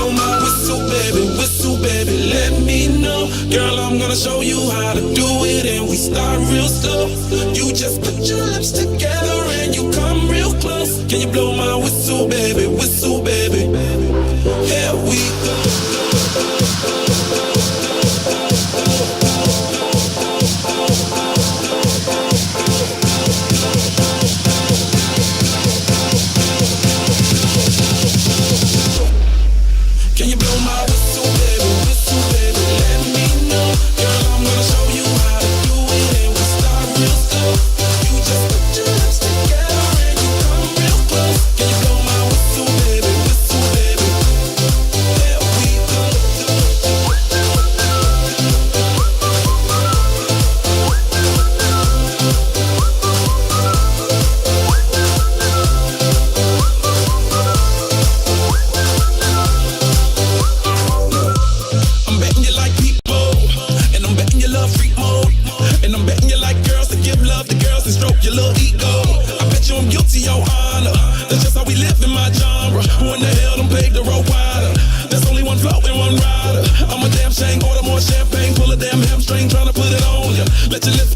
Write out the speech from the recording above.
blow my whistle, baby, let me know. Girl, I'm gonna show you how to do it, and we start real slow. You just put your lips together and you come real close. Can you blow my whistle, baby, whistle, baby? Here we go. Can you blow my whistle, baby, let me know. Girl, I'm gonna show you how to do it, and we start real slow. You just put your lips together and you come real close. Can you blow my whistle, baby, there we go. I'm betting you like people, and I'm betting you love freak mode, and I'm betting you like girls to give love to girls and stroke your little ego. I bet you I'm guilty, your honor. That's just how we live in my genre. Who in the hell done paved the road wider? There's only one float and one rider. I'm a damn shame, order more champagne, pull a damn hamstring, tryna put it on ya. Let your lips